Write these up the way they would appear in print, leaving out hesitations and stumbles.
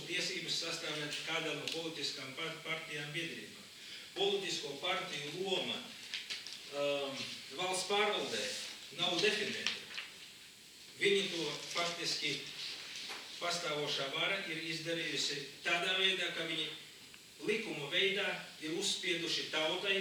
tiesības sastāvēt kādā no politiskām partijām biedrībā. Politisko partiju loma valsts pārvaldē nav definēta. Viņi to faktiski pastāvošā vara ir izdarījusi tādā veidā, ka viņi likuma veidā ir uzspieduši tautai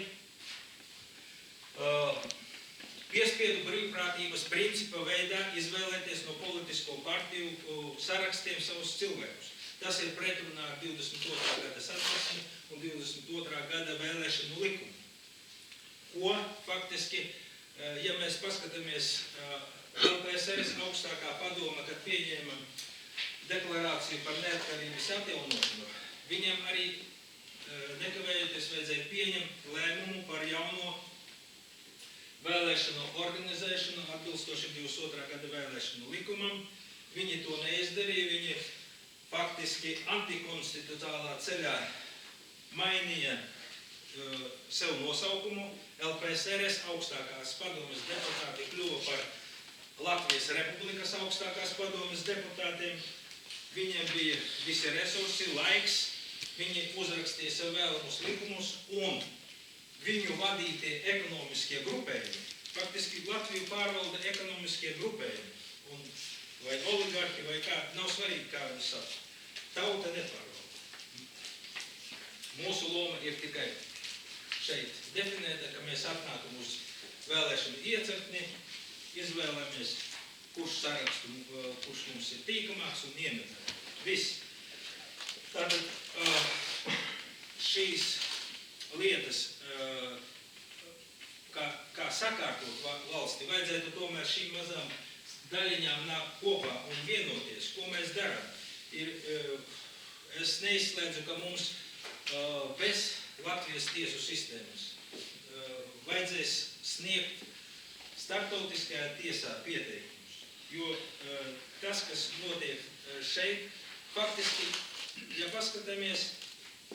piespiedu brīvprātības principa veidā izvēlēties no politisko partiju sarakstiem savus cilvēkus. Tas ir pretrunā ar 22. gada Satversmi un 22. gada vēlēšanu likumu. Ko faktiski, ja mēs paskatāmies LPSRS augstākā padoma, kad pieņēma deklarāciju par neatkarības atjaunošanu, viņiem arī nekavējoties vajadzēja pieņemt lēmumu par jauno vēlēšanu organizēšanu atbilstoši 22. gada vēlēšanu likumam. Viņi to neizdarīja, viņi faktiski antikonstitucionālā ceļā mainīja sev nosaukumu. LPSRS augstākās padomes deputāti kļuva par Latvijas Republikas augstākās padomes deputātiem. Viņiem bija visi resursi, laiks, viņi uzrakstīja sev vēlamus likumus un viņu vadītie ekonomiskie grupējumi, faktiski Latviju pārvalda ekonomiskie grupējumi, un vai oligarki, vai kā, nav svarīgi, kā viņi sauc. Tauta nepārvalda. Mūsu loma ir tikai šeit definēta, ka mēs atnākam uz vēlēšanu iecirkni, izvēlamies, kurš sarakstu, kurš mums ir tīkamāks un iemetam. Viss. Tātad šīs lietas, kā sakārtot valsti, vajadzētu tomēr šīm mazām daļiņām nākt kopā un vienoties, ko mēs darām. Es neizslēdzu, ka mums bez Latvijas tiesu sistēmas vajadzēs sniegt starptautiskajā tiesā pieteikumus, jo tas, kas notiek šeit, faktiski, ja paskatāmies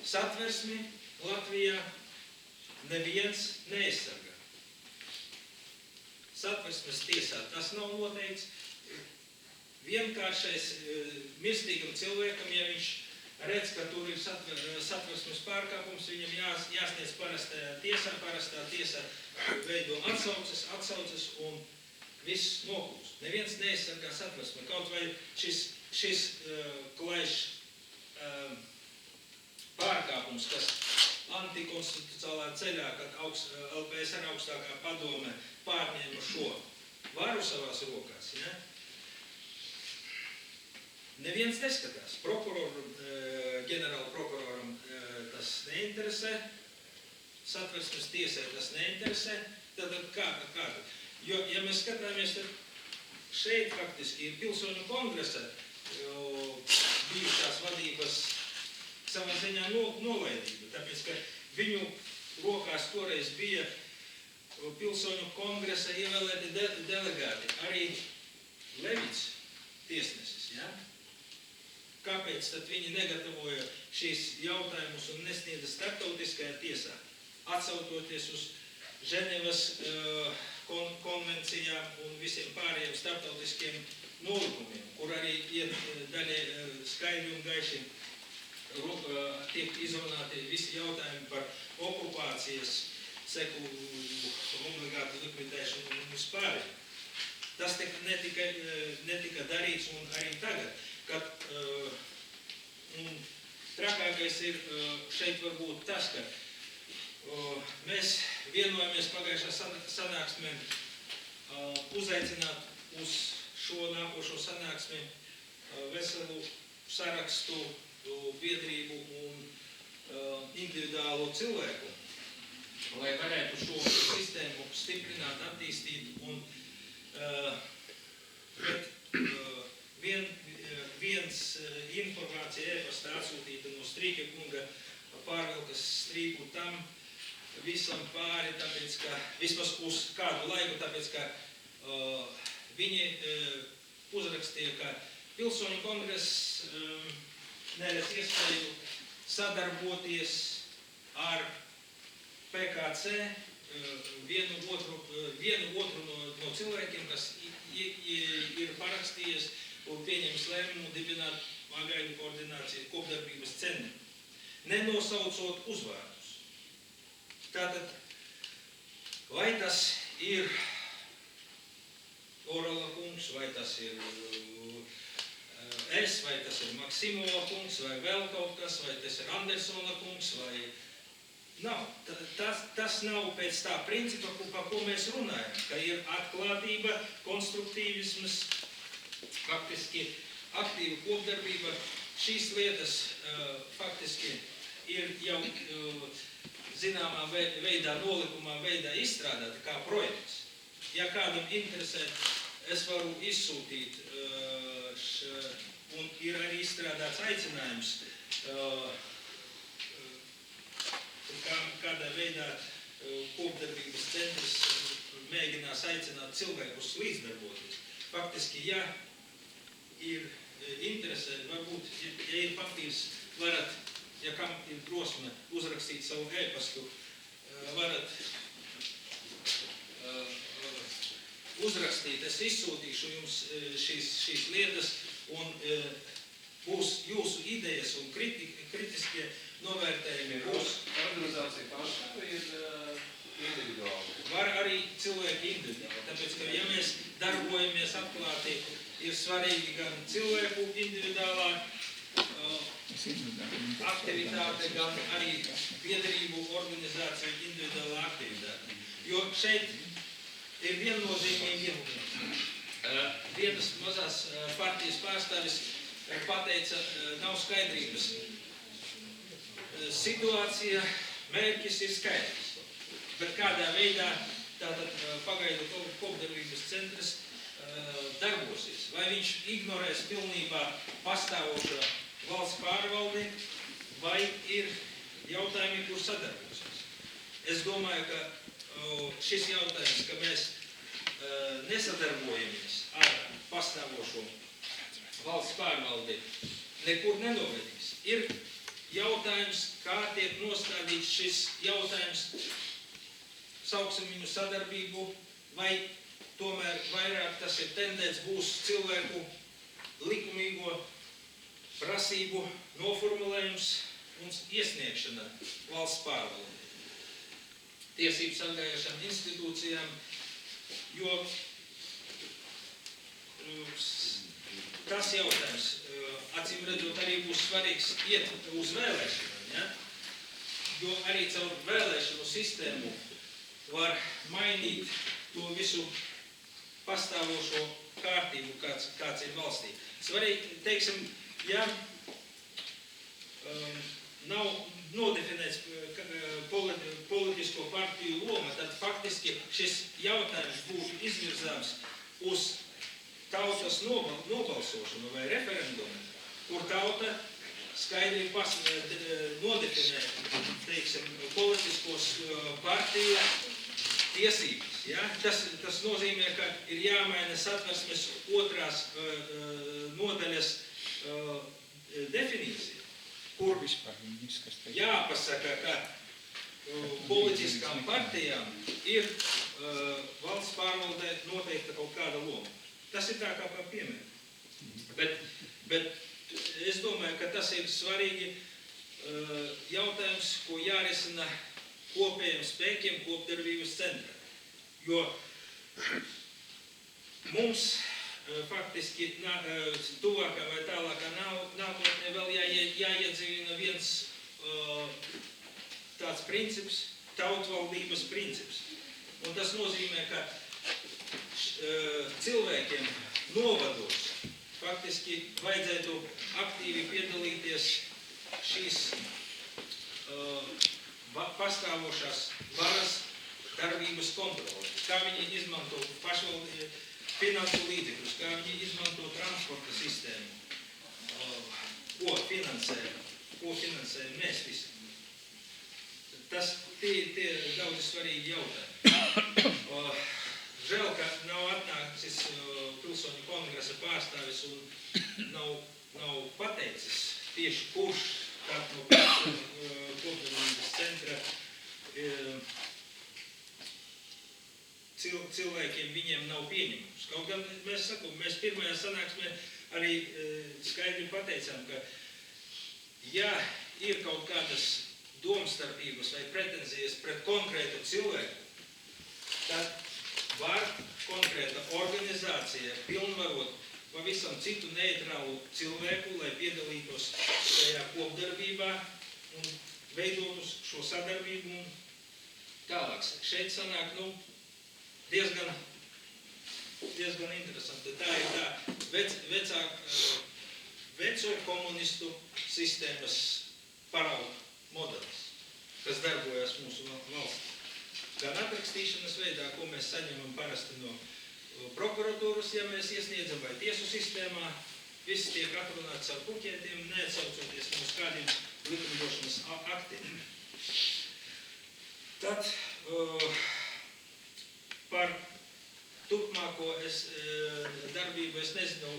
Satversmi Latvijā, neviens neaizsargā. Satversmes tiesā tas nav noteikts. Vienkāršais mirstīgam cilvēkam, ja viņš redz, ka tur ir satversmes pārkāpums, viņam jāsniedz parastā tiesā veido atsauces un viss noklūst. Neviens neaizsargā satversmi. Kaut vai šis klaišs pārkāpums, kas antikonstitucionālā ceļā, kad LPSR augstākā padome pārņēma šo varu savās rokās, ja? Neviens neskatās. Ģenerāla prokuroram tas neinteresē, Satversmes tiesai tas neinteresē, tad kā? Jo, ja mēs skatāmies, tad šeit faktiski ir pilsoņu kongresa bijušās vadības savā ziņā nolaidība, tāpēc, ka viņu rokās toreiz bija pilsoņu kongresa ievēlēti delegāti, arī Levits tiesnesis, ja? Kāpēc tad viņi negatavoja šīs jautājumus un nesniedza starptautiskajā tiesā, atsautoties uz Ženevas konvencijām un visiem pārējiem starptautiskiem nolikumiem, kur arī daļai skaidri un gaiši tiek izrunāti visi jautājumi par okupācijas seku obligātu likvidēšanu un vispār. Tas netika darīts un arī tagad, kad trakākais ir šeit varbūt tas, ka mēs vienojamies pagājušā sanāksmē uzaicināt uz šo nākošo sanāksmi veselu sarakstu biedrību un individuālo cilvēku, lai varētu šo sistēmu stiprināt, attīstīt un viens informācija e-pasta atsūtīta no Strīka kunga pārvilkas strīku tam visam pāri, tāpēc, ka vismaz uz kādu laiku, tāpēc, ka viņi uzrakstīja, ka pilsoņu kongress neredz iespēju sadarboties ar PKC vienu otru no cilvēkiem, kas ir parakstījies un pieņems lēmumu dibināt pagaidu koordināciju kopdarbības centru, nenosaucot uzvārdus. Tātad, vai tas ir Orala kungs, vai tas ir es, vai tas ir Maksimova kungs, vai vēl kaut kas, vai tas ir Andersona kungs, vai nav. Tas nav pēc tā principa, par ko mēs runājam, ka ir atklātība, konstruktīvisms, faktiski aktīva kopdarbība. Šīs lietas faktiski ir jau zināmā veidā, nolikumā veidā izstrādāta kā projekts. Ja kādam interesē, es varu izsūtīt, un ir arī izstrādāts aicinājums, kādā veidā kopdarbības centrs mēģinās aicināt cilvēkus līdzdarboties. Faktiski, ja ir interese, varbūt, ja ir papīrs, varat, ja kam ir drosme uzrakstīt savu e-pastu, varat uzrakstīt, es izsūtīšu jums šīs lietas, un būs jūsu idejas un kritiskie novērtējumi. Organizācija paša ir individuāli. Var arī cilvēki individuāli, tāpēc, ka ja mēs darbojamies atklāti, ir svarīgi gan cilvēku individuālā aktivitāte, gan arī piederību organizāciju individuālā aktivitāte. Jo šeit ir viennozīmīgi vienas mazās partijas pārstāvis pateica, nav skaidrības. Situācija, mērķis ir skaidrs, bet kādā veidā tātad pagaidu kopdarbības centrs darbosies. Vai viņš ignorēs pilnībā pastāvošo valsts pārvaldi, vai ir jautājumi, kur sadarbosies. Es domāju, ka šis jautājums, ka mēs nesadarbojamies ar pastāvošo valsts pārvaldi, nekur nenovedīs. Ir jautājums, kā tiek nostādīts šis jautājums, sauksim viņu sadarbību, vai tomēr vairāk tas ir tendence būs cilvēku likumīgo prasību noformulējums un iesniegšana valsts pārvaldē. Tiesības sargājošām institūcijām, jo tas jautājums, acīm redzot, arī būs svarīgs iet uz vēlēšanām, ja? Jo arī caur vēlēšanu sistēmu var mainīt to visu pastāvošo kārtību, kāds ir valstī. Svarīgi, teiksim, ja nav nodefinēts politisko partiju loma, tad faktiski šis jautājums būtu izvirzāms uz tautas nobalsošanu vai referendumu, kur tauta skaidri nodefinē, teiksim, politiskos partiju tiesības. Ja? Tas nozīmē, ka ir jāmaina Satversmes 2. nodaļas definīcija, kur jāpasaka, ka politiskām partijām ir valsts pārvaldē noteikta kaut kāda loma. Tas ir tā kā par piemēru. Bet es domāju, ka tas ir svarīgi jautājums, ko jārisina kopējiem spēkiem kopdarbības centrā. Jo mums faktiski tuvākā vai tālākā nākotnē vēl jāiedzīvina viens tāds princips, tautvaldības princips. Un tas nozīmē, ka cilvēkiem novados faktiski vajadzētu aktīvi piedalīties šīs pastāvošās varas darbības kontroli. Kā viņi izmanto finansu līdzekļus, kā viņi izmanto transporta sistēmu, ko finansē mēs visi. Tas tie daudz svarīgi jautājumi. Žēl, ka nav atnācis pilsoņu kongresa pārstāvis un nav pateicis tieši kurš kāds no kopdarbības centra cilvēkiem viņiem nav pieņemums. Kaut gan mēs pirmajā sanāksmē arī skaidri pateicām, ka ja ir kaut kādas domstarpības vai pretenzijas pret konkrētu cilvēku, tad var konkrēta organizācija pilnvarot pavisam citu neitrālu cilvēku, lai piedalītos šajā kopdarbībā un veidotus šo sadarbību un tālāk. Šeit sanāk, diezgan interesanti. Tā ir tā veco komunistu sistēmas parauga modelis, kas darbojas mūsu valstī. Gan atrakstīšanas veidā, ko mēs saņemam parasti no prokuratūras, ja mēs iesniedzam vai tiesu sistēmā, viss tiek atrunāts ar puķētiem, neatsaucoties uz kādiem likumdošanas aktiem. Tad par turpmāko darbību es nezinu,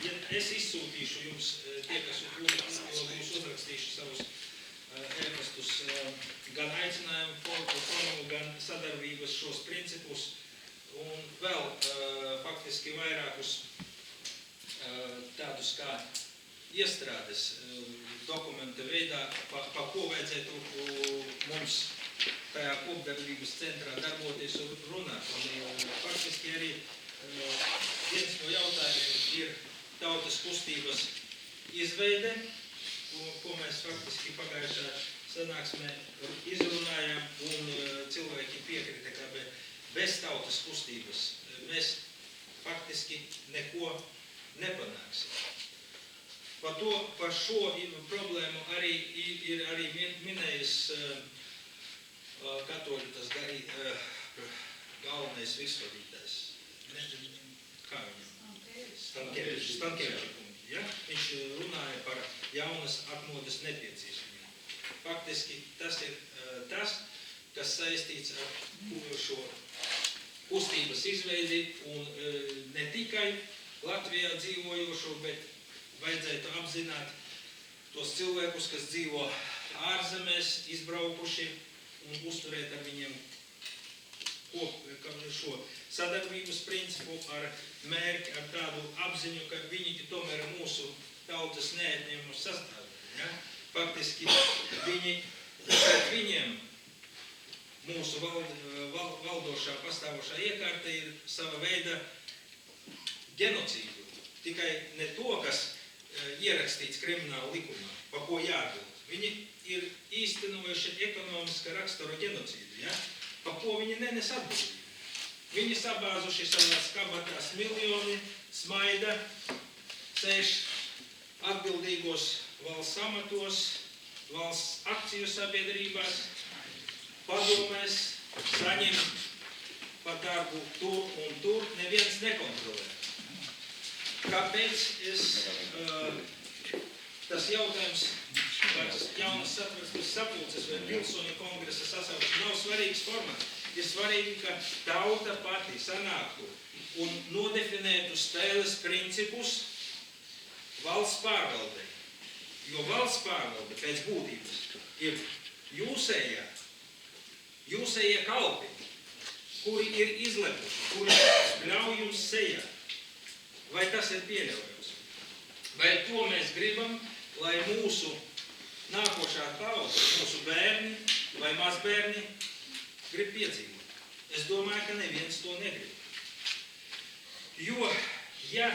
ja es izsūtīšu jums, tie, kas būs uzrakstījuši savus ēpastus, gan aicinājumu formu, gan sadarbības šos principus un vēl faktiski vairākus tādus kā iestrādes dokumenta veidā, pa ko vajadzētu mums tajā kopdarbības centrā darboties un runāt. Un faktiski arī viens no jautājumiem ir tautas kustības izveide, ko mēs faktiski pagājušā sanāksmē izrunājām, un cilvēki piekrita, ka bez tautas kustības mēs faktiski neko nepanāksim. Par šo problēmu ir arī minējis katoļu tas galvenais virsvadītājs. Kā viņam? Stankevičs. Ja? Viņš runāja par jaunas atmodas nepieciešamību. Faktiski tas ir tas, kas saistīts ar šo kustības izveidi un ne tikai Latvijā dzīvojošo, bet vajadzētu apzināt tos cilvēkus, kas dzīvo ārzemēs, izbraukuši un uzturēt ar viņiem šo sadarbības principu ar mērķi, ar tādu apziņu, ka viņi tomēr ir mūsu tautas neatņemamu sastāvdaļa. Ja? Faktiski viņiem mūsu valdošā pastāvošā iekārta ir sava veida genocīdu. Tikai ne to, kas ierakstīts krimināla likumā, pa ko jāatbild. Viņi ir īstenojuši ekonomiska rakstura genocīdu, ja? Pa ko viņi nenes atbildību. Viņi sabāzuši savās kabatās miljoni, smaida, sēž atbildīgos valsts amatos, valsts akciju sabiedrībās, padomēs, saņem pa darbu tur un tur, neviens nekontrolē. Kāpēc tas jautājums par jaunas satversmes sapulces vai pilsoņu kongresa sasaukšana nav svarīgs formāts. Ir svarīgi, ka tauta pati sanāktu un nodefinētu spēles principus valsts pārvaldei. Jo valsts pārvalde pēc būtības ir jūsējie kalpi, kuri ir izlepuši, kuri ļauj jums sejā. Vai tas ir pieļaujams? Vai to mēs gribam, lai mūsu nākošā tauta, mūsu bērni vai mazbērni grib piedzīvot? Es domāju, ka neviens to negrib. Jo, ja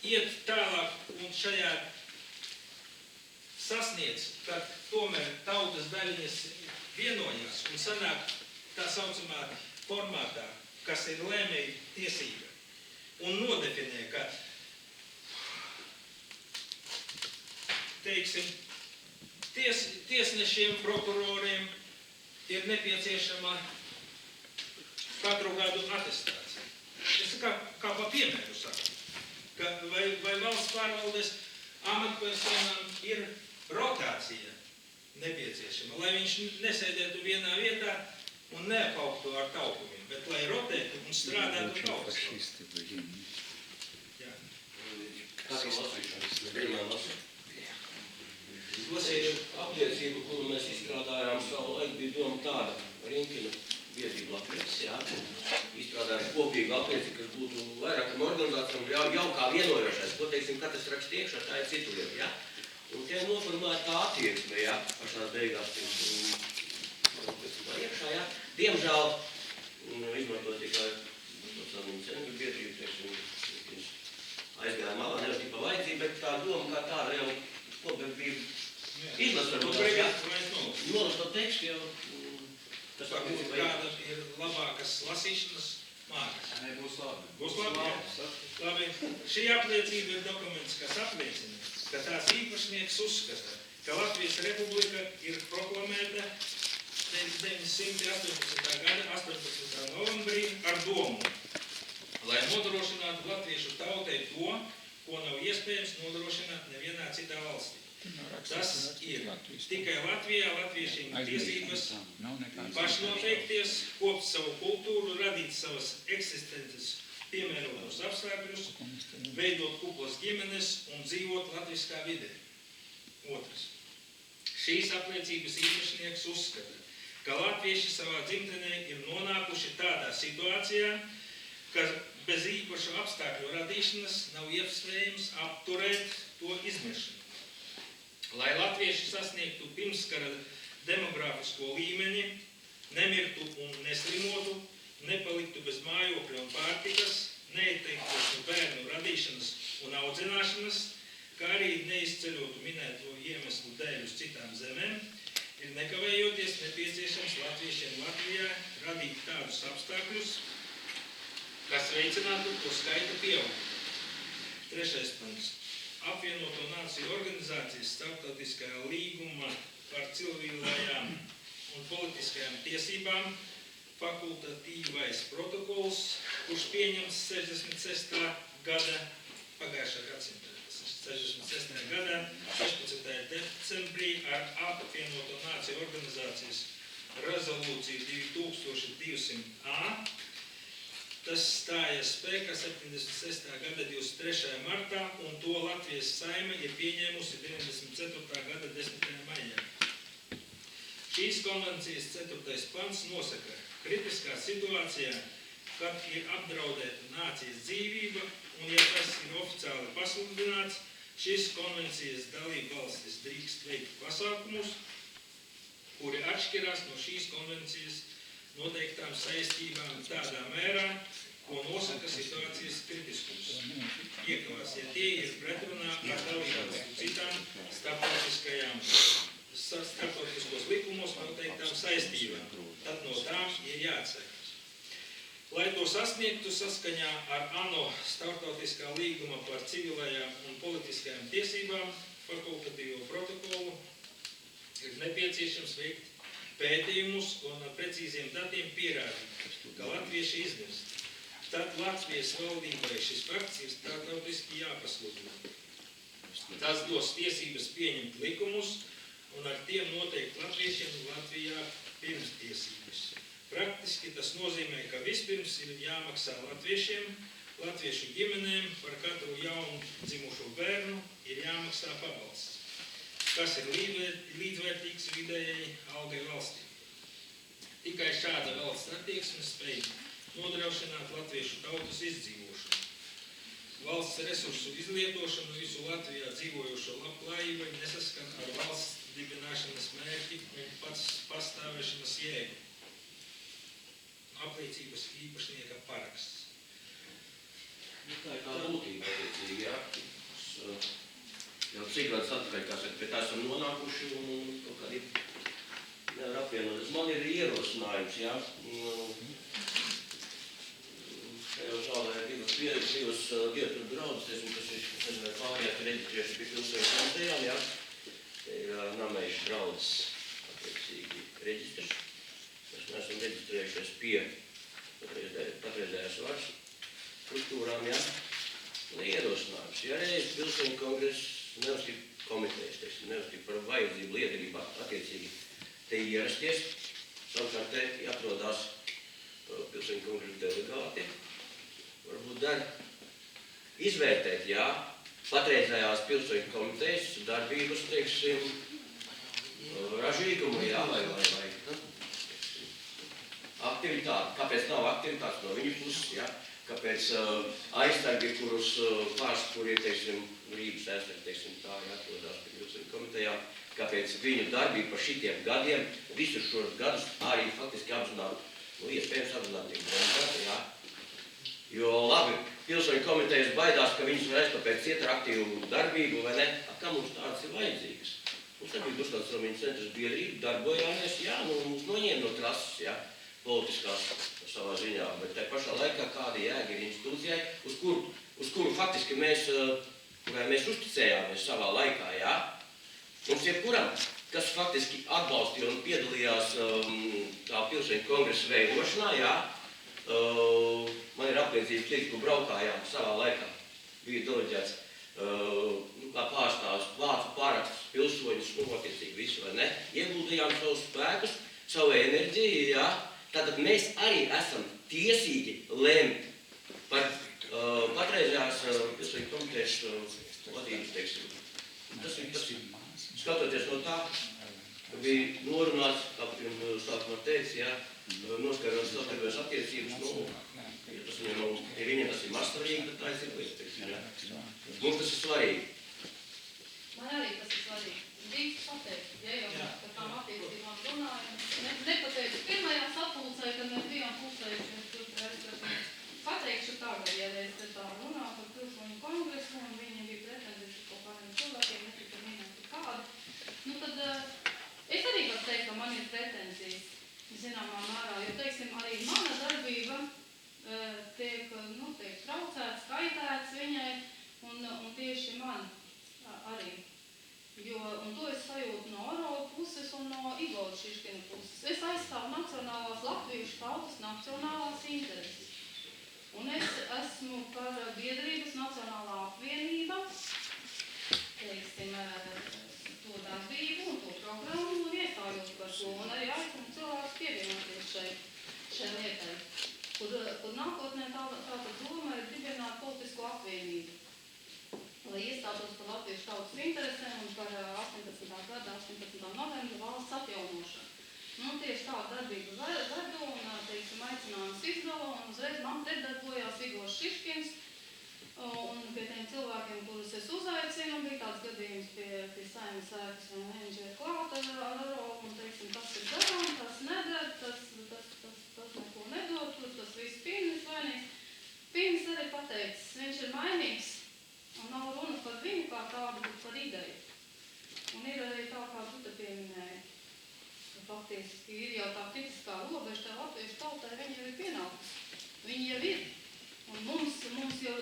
iet tālāk un šajā sasniedz, tad tomēr tautas daļiņas vienojās un sanāk tā saucamā formātā, kas ir lēmēji tiesība, un nodefinē, ka, teiksim, tiesnešiem, prokuroriem ir nepieciešama katru gadu atestācija. Es kā pa piemēru saku, ka vai valsts pārvaldes amatpersonām ir rotācija nepieciešama, lai viņš nesēdētu vienā vietā un neapaugtu ar taukumiem, bet lai rotētu un strādātu tautas. Jā. Kas ir lasīšanas? Pirmā lasa. Apliecība, kuru mēs izstrādājām savu laiku, bija doma tāda, Rinkina biedrību Latvijas, jā, izstrādājuši kopīgu aplieci, kas būtu vairākam organizācijām jau kā vienojošais, ko, teiksim, katrs raksta iekšā, tā ir citu lieta, jā. Un tie noformēta tā attieksme, jā, pašās beigās, iekšā, jā. Diemžēl, izmantot tikai saziņas centru biedrību, teiksim, aizgāja malā, nevar tik pa vajadzību, bet tā doma kā tāda jau kopdarbība izlas varbūt, jā. Nolas to tekstu jau, tas Varbūt kāda ir labākas lasīšanas mākas. Nē, būs labi. Būs labi, jā? Labi. Šī apliecība ir dokuments, kas apliecina, ka tās īpašnieks uzskata, ka Latvijas Republika ir proklamēta 1918. gada 18. novembrī ar domu, lai nodrošinātu latviešu tautai to, ko nav iespējams nodrošināt nevienā citā valstī. Tas ir tikai Latvijā latviešiem tiesības pašnoteikties, kopt savu kultūru, radīt savas eksistences piemērotos apstākļus, veidot kuplas ģimenes un dzīvot latviskā vidē. Otrs. Šīs apliecības īpašnieks uzskata, ka latvieši savā dzimtenē ir nonākuši tādā situācijā, ka bez īpašu apstākļu radīšanas nav iespējams apturēt to izmešanu. Lai latvieši sasniegtu pirmskara demografisko līmeni, nemirtu un neslimotu, nepaliktu bez mājokļa un pārtikas, neieteiktos no bērnu radīšanas un audzināšanas, kā arī neizceļotu minēto iemeslu dēļ uz citām zemēm, ir nekavējoties nepieciešams latviešiem Latvijā radīt tādus apstākļus, kas veicinātu to skaita pieaugumu. Trešais pants. Apvienoto Nāciju organizācijas starptautiskajā līgumā par civilajām un politiskajām tiesībām fakultatīvais protokols, kurš pieņemts 66. gada, pagājušā gadsimta 66. gadā, 16. decembrī ar Apvienoto Nāciju organizācijas rezolūciju 2200A. Tas stājās spēkā 76. gada 23. martā, un to Latvijas Saeima ir pieņēmusi 94. gada 10. maijā. Šīs konvencijas 4. pants nosaka, kritiskā situācijā, kad ir apdraudēta nācijas dzīvība, un ja tas ir oficiāli pasludināts, šīs konvencijas dalībvalstis drīkst veikt pasākumus, kuri atšķirās no šīs konvencijas noteiktām saistībām tādā mērā, ko nosaka situācijas kritiskums. Iekavās, ja tie ir pretrunā ar dalībvalstu citām starptautiskos likumos noteiktām saistībām, tad no tām ir jāatsakās. Lai to sasniegtu saskaņā ar ANO starptautiskā līguma par civilajām un politiskajām tiesībām fakultatīvo protokolu, ir nepieciešams veikt pētījumus un ar precīziem datiem pierādīt, ka latvieši izmirst. Tad Latvijas valdībai šis fakts ir starptautiski jāpasludina. Tas dos tiesības pieņemt likumus un ar tiem noteikt latviešiem Latvijā pirmstiesības. Praktiski tas nozīmē, ka vispirms ir jāmaksā latviešiem, latviešu ģimenēm par katru jaunu dzimušo bērnu ir jāmaksā pabalsts, kas ir līdzvērtīgs vidējai algai valstī. Tikai šāda valsts attieksme spēj nodrošināt latviešu tautas izdzīvošanu. Valsts resursu izlietošanu visu Latvijā dzīvojošo labklājībai nesaskan ar valsts dibināšanas mērķi un pats pastāvēšanas jēgu. Apliecības īpašnieka paraksts. Tā ir tā būtība, attiecīgi, jā. Jau cik gadus atpakaļ, kā saka, pie tā esam nonākuši un kaut kādi nevar apvienoties. Man ir ierosinājums, jā. Šajā zālē ir divas dievturu draudzes, kas ir pārējāt reģistrējuši pie pilsēņu komitejām, jā. Te ir Namējuši draudzes, attiecīgi, reģistrs. Mēs neesam reģistrējušies pie patreizējās varas struktūrām, jā. Un ierosinājums, ja reiz pilsēņu kongress neuzstīja komitejas, neuzstīja par vajadzību liederībā attiecīgi te ierasties. Savukārt te atrodās pilsēņu kongresa delegāti. Varbūt dar izvērtēt, jā, patreizējās pilsēņu komitejas darbības, teiksim, ražīgumu, jā, vai aktivitāte, kāpēc nav aktivitātes no viņu puses, ja? Kāpēc aizstargi, kurus pārst, kur ir, teiksim, Rības aizstargi, teiksim, tā, ja, atrodās pie pilsoņu komitejā, kāpēc viņu darbība par šitiem gadiem, visus šos gadus arī faktiski apzināti, iespējams apzināti tiek bremzēti, ja? Jo labi, pilsoņu komitejas baidās, ka viņus var aizpapēt ciet ar aktīvu darbību, vai ne? Kā mums tādas ir vajadzīgas? Mums nebija Duškāns Romiņu centras biedrība, darbojāmies, jā, mums noņēma no trases, jā, politiskās savā ziņā, bet tai pašā laikā kāda jēga ir institūcijai, uz kuru faktiski mēs uzticējāmies savā laikā, jā. Mums jebkuram, kas faktiski atbalstīja un piedalījās tā pilsoņu kongresa veidošanā, jā, man ir apliecības līdz, kur braukājām savā laikā. Bija deleģēts kā pārstāvs, vācu pārakstus, pilsoņus, attiecīgi visu, vai ne? Ieguldījām savus spēkus, savu enerģiju, jā. Tātad mēs arī esam tiesīgi lemt par patreizējās pilsoņu komitejas vadības, teiksim. Tas skatoties no tā, bija norunāts, kā pirms sākumā teica, jā, noskaidrot savstarpējās attiecības, ja viņiem tas ir mazsvarīgi, tad tā ir cirklīte, teiksim, jā. Mums tas ir svarīgi. Man arī tas ir svarīgi. Drīkst pateikt, ja jau par tām attiecībām runājam. Nepateicu pirmajā sapulcē, kad mēs bijām pulcējuši, pateikšu tagad, ja es te tā runā par pilsoņu kongresu, un viņi bija pretendējuši kaut kādiem cilvēkiem, netika minēti kādi. Nu tad es arī varu teikt, ka man ir pretenzijas, zināmā mērā, jo, teiksim, arī mana darbība tiek traucēts, kaitēts viņai, un tieši man arī. Un to es sajūtu no Orola puses un no Igora Šiškina puses. Es aizstāvu nacionālās latviešu tautas nacionālās intereses. Un es esmu par biedrības Nacionālā apvienība, teiksim, to darbību un to programmu un iestājos par to. Un arī aicinu cilvēkus pievienoties šai lietai, kur nākotnē tāda doma ir dibināt politisko apvienību, lai iestātos par latviešu tautas interesēm un par 18. gada 18. novembra valsts atjaunošanu. Nu, tieši tā darbība vedu un, teiksim, aicinājums izdala, un uzreiz man pretdarbojās Igors Šiškins, un pie tiem cilvēkiem, kurus es uzaicinu, bija tāds gadījums pie Saeimas ēkas vai menedžera klāt ar Rolu, un, teiksim, tas ir darām, tas nedara, tas neko nedod, tas viss Pīnis vainīgs. Pīnis arī pateicis, viņš ir mainīgs, un nav runa par viņu kā tādu, bet par ideju. Un ir arī tā, kā tu te pieminēji. Faktiski ir jau tā kritiskā robeža, tā latviešu tautai viņi jau ir pienākusi. Viņi jau ir. Un mums jau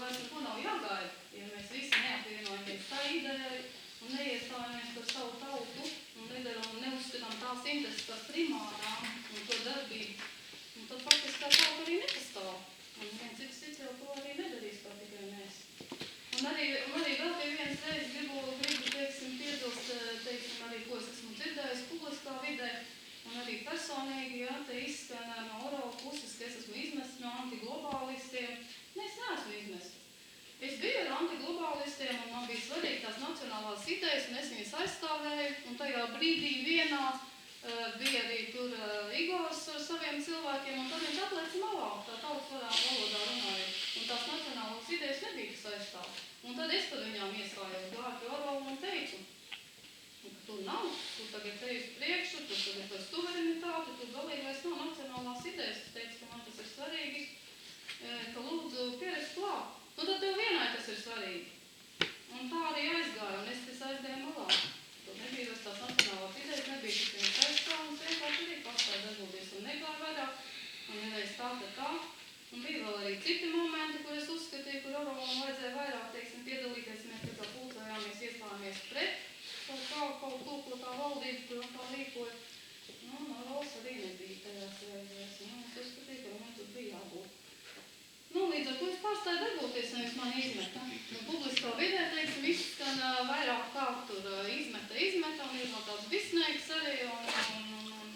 vairs neko nav jāgaida, ja mēs visi neapvienojamies tā idejai un neiestājamies par savu tautu un neuzskatām tās intereses par primārām un to darbību. Un tad faktiski tā tauta arī nepastāv. Un viens cits jau to arī nedarīs, kā tikai mēs. Un arī vēl pie vienas reizes gribu teiksim, piebilst, teiksim, arī, ko es esmu dzirdējis publiskā vidē, un arī personīgi, ja, te izskan no Orola puses, ka es esmu izmests no antiglobālistiem. Ne, es neesmu izmests. Es biju ar antiglobālistiem, un man bija svarīgi tās nacionālās idejas, un es viņas aizstāvēju, un tajā brīdī vienā bija arī tur Igors ar saviem cilvēkiem, un tad viņš atliec malā, tā tautas valodā runājot, un tās nacionālās idejas nebija kas aizstāv. Un tad es par viņām iestājos Gārpi Orolam un teicu, ka tur nav, tur tagad ej uz priekšu, tur tagad par suverenitāti, tur galīgi vairs nav nacionālās idejas. Es teicu, ka man tas ir svarīgi, ka lūdzu pierakst klāt. Nu tad tev vienai tas ir svarīgi. Un tā arī aizgāja, un es aizgāju malā. Tur nebija vairs tās nacionālās idejas, nebija kas viņas aizstāv, un es vienkārši arī pastāju darboties un negāju vairāk, un nereiz tā. Un bija vēl arī citi momenti, kur es uzskatīju, kur Orolam vajadzēja vairāk, teiksim, piedalīties, mēs tā pulcējāmies, iestājāmies pret kaut ko, ko tā valdība tur tā līkoja. Nu, Orols arī nebija tajās reizēs, nu, es uzskatīju, ka man tur bija jābūt. Nu, līdz ar to es pārstāju darboties, nevis man izmeta. Nu, publiskā vidē, teiksim, izskan vairāk kā tur izmeta, un ir vēl tāds bisneiks arī, un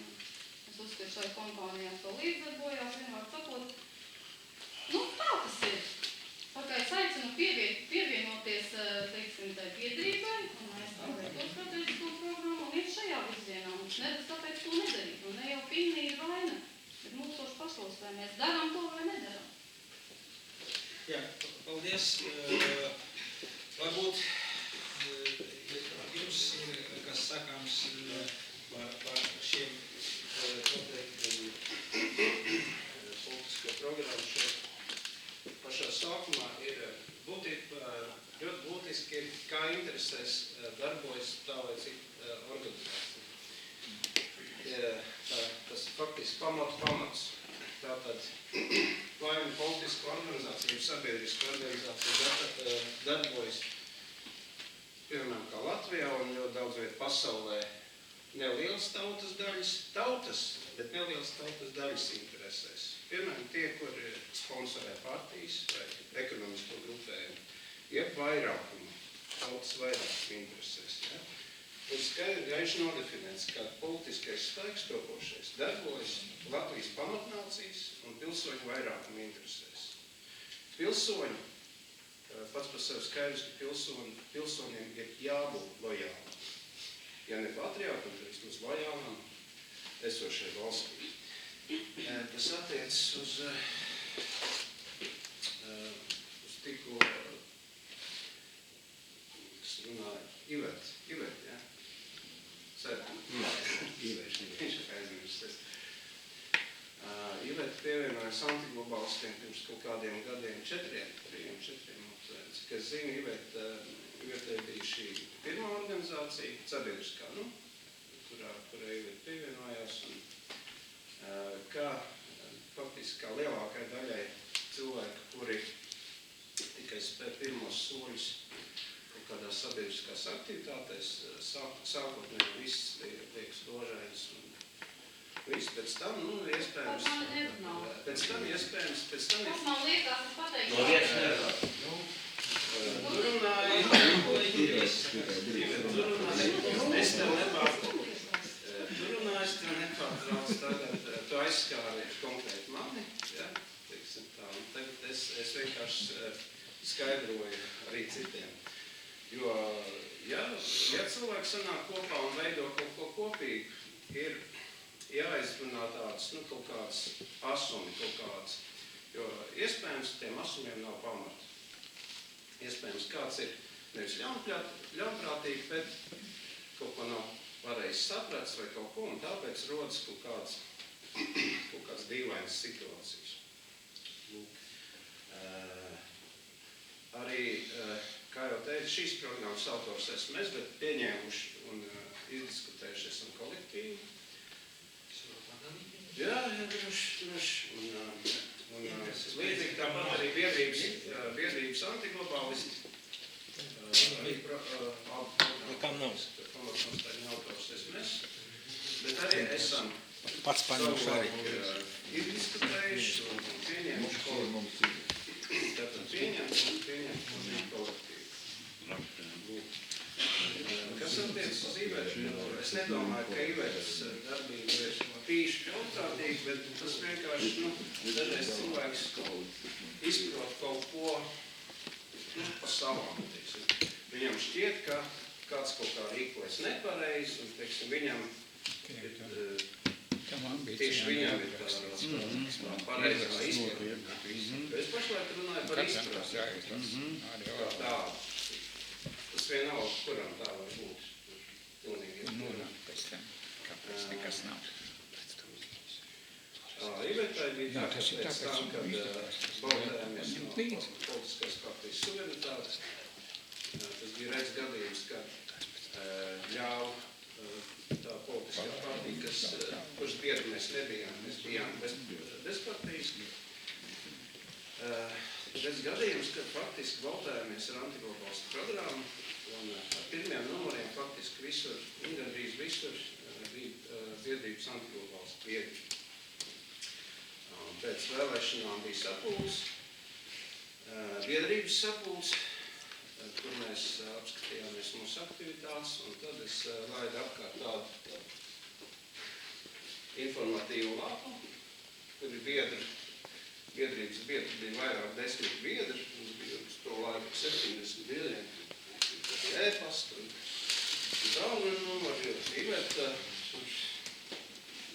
es uzskatu šai kompānijām to līdzdarbojās, vienmēr sakot. Nu, tā tas ir. Tā kā es aicinu pievienoties, teiksim, tai biedrībai, un aizstāvēt to strateģisko programmu, un iet šajā virzienā, un nedas tāpēc to nedarīt, un ne jau Pīnī ir vaina. vai mēs darām to vai nedarām. Jā, paldies. Varbūt jums ir kas sakāms par šiem Noteikti politisko programmu šeit pašā sākumā ir ļoti būtiski, kā interesēs darbojas tā vai cita organizācija. Tas ir faktiski pamats. Tātad, vai politiska organizācija, sabiedriska organizācija darbojas, piemēram, kā Latvijā un ļoti daudz vietu pasaulē, nelielas tautas, bet nelielas tautas daļas interesēs. Piemēram, tie, kuri sponsorē partijas vai ekonomisko grupējumu, jeb vairākumu, tautas vairākumu interesēs. Ja? Un skaidri gaiši nodefinēts, kā politiskais spēks topošais darbojas Latvijas pamatnācijas un pilsoņu vairākumu interesēs. Pilsoņi, pats par sevi skaidrs, ka pilsoņiem ir jābūt lojāli. Ja ne patriātam, tad vismaz lojālam esošai valstī. Tas attiecas uz tikko, kas runāja, Ivet, ja? Ivet pievienojas antiglobālistiem pirms kaut kādiem gadiem, 4 aptuveni. Cik es zinu, Ivetē bija šī pirmā organizācija, sabiedriskā, kurai Ivet pievienojās. Faktiski kā lielākai daļai cilvēku, kuri tikai spēr pirmos soļus kaut kādās sabiedriskās aktivitātēs, sākotnēji viss liekas rožains un viss, pēc tam, iespējams... Pēc tam iespējams... Kas man liekas, es pateikšu... No vietas nerunā. Tu runāji, es tev nepārtraucu tagad, tu aizskāri konkrēti mani, ja, teiksim tā, un tagad es vienkārši skaidroju arī citiem. Jo, ja cilvēki sanāk kopā un veido kaut ko kopīgu, ir jāizrunā tāds, kaut kāds asumi, kaut kāds, jo iespējams tiem asumiem nav pamata. Iespējams kāds ir nevis ļaunprātīgi, bet kaut ko nav pareizi saprats vai kaut ko, un tāpēc rodas kaut kāds dīvainas situācijas. Arī, kā jau teicu, šīs programmas autors esmu es, bet pieņēmuši un izdiskutējuši esam kolektīvi. Jā, droši. Un līdzīgi tāpat arī biedrības antiglobālisti. Kam nav? Pamatnostāļu autors esmu es, bet arī esam Pats paņemšu arī. Izdiskutējuši un pieņēmuši kolektīvu. Tātad pieņemt kolektīvu. Kas attiecas uz Ivetu? Es nedomāju, ka Ivetas darbība ir tīši ļaunprātīga, bet tas vienkārši, dažreiz cilvēks izprot kaut ko pa savām. Viņam šķiet, ka kāds kaut kā rīkojas nepareizi, un, teiksim, viņam tieši viņam ir tā pareizā izpratne. Es pašlaik runāju par izpratni. Kā tādu. Tas vienalga, kuram tā var būt. Kāpēc nekas nav? Ivetai bija tā, ka pēc tam, kad baudējāmies no politiskās partijas suverenitātes, tas bija reiz gadījums, kad ļauj tā politiskā partija, kuras biedri mēs nebijām, mēs bijām bez partijas. Tas gadījums, kad faktiski baudējāmies ar antiglobālistu programmu, un ar pirmiem numuriem faktiski visur, gandrīz visur bija biedrības antiglobālistu biedri. Pēc vēlēšanām bija sapulcs, biedrības sapulcs, kur mēs apskatījāmies mūsu aktivitātes, un tad es laidu apkārt tādu informatīvu lapu, kur ir biedrības biedri, bija vairāk 10 biedri, un bija uz to laiku 70 biedriem, e-pasta, un draugu numuru, Iveta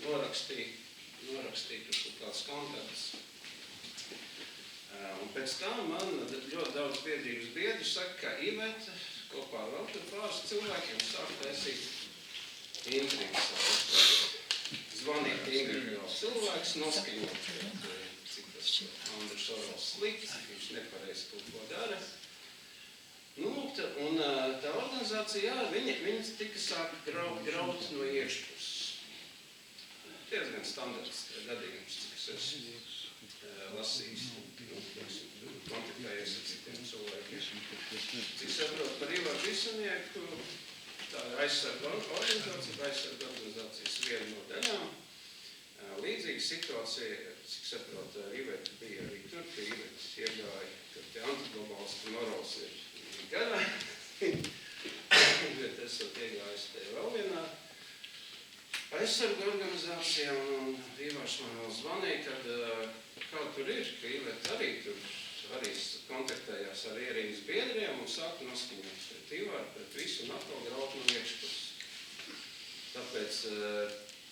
norakstīja tur kāds kontakts. Un pēc tam man ļoti daudz biedrības biedru saka, ka Iveta kopā ar vēl pāris cilvēkiem sāk taisīt intrigas. Zvanīt individuāls cilvēks, noskaņot, cik tas Andris Orals slikts, cik viņš nepareizi kaut ko dara. Nu, un tā organizācija, jā, viņi tika sāk graut no iekšpuses. Diezgan standarts gadījums, cik es lasījis, kontaktējies ar citiem cilvēkiem. Cik saprot par Ivaru Visanieku, tā ir aizsarga organizācijas viena no daļām. Līdzīga situācija, cik saprot, Iveta bija arī tur, ka Iveta iegāja, ka tie antiglobālisti morals ir garā. Bet esot iegājis te vēl vienā aizsarga organizācijā, un Ivars man vēl zvanīja, kad kā tur ir, ka Iveta arī tur arī kontaktējās ar ierīnas biedriem un sāka noskaņot pret Ivaru, pret visu un atkal graut no iekšpuses. Tāpēc,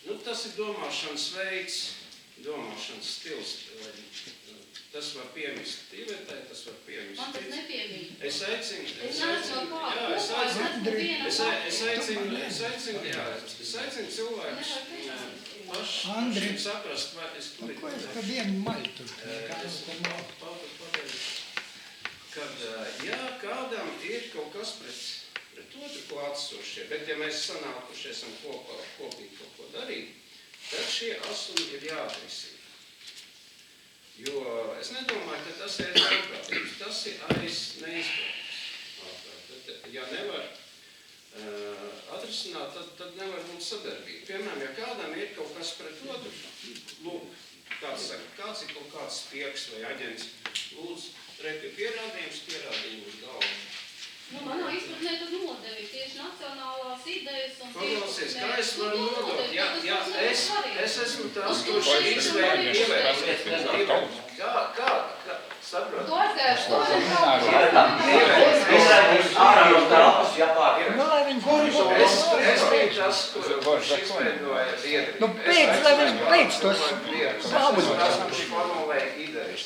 nu, tas ir domāšanas veids, domāšanas stils. Tas var piemist Ivetai, tas var piemist. Man tas nepiemīt. Es aicinu, Es neesmu kādu kopā, es aicinu cilvēkus paši saprast, vai es Nu, ko es pa vienu maļu tur? kad, jā, kādam ir kaut kas pret otru klātsošie, bet ja mēs sanākuši esam kopīgi kaut ko darīt, tad šie asumi ir jāatrisina. Jo es nedomāju, ka tas ir ārprātības, tas ir aiz neizpratnes. Ja nevar atrisināt, tad nevar būt sadarbība. Piemēram, ja kādam ir kaut kas pret otru, lūk, kāds saka, kāds ir kaut kāds spieks vai aģents, lūdzu, pie pierādījums uz galvu. Nu, manā izpratnē tad nodevi tieši nacionālās idejas un Paklausies, kā es varu nodot? Ja es esmu tas, Nu, kurš tu izvēl esi Kā, saprot? To aizgājuši, to Nu, lai viņi kurš. Es biju tas, kurš izveidoja biedrību. Nu, beidz, lai viņš beidz tos Es vābuļus. esmu formulēja idejas.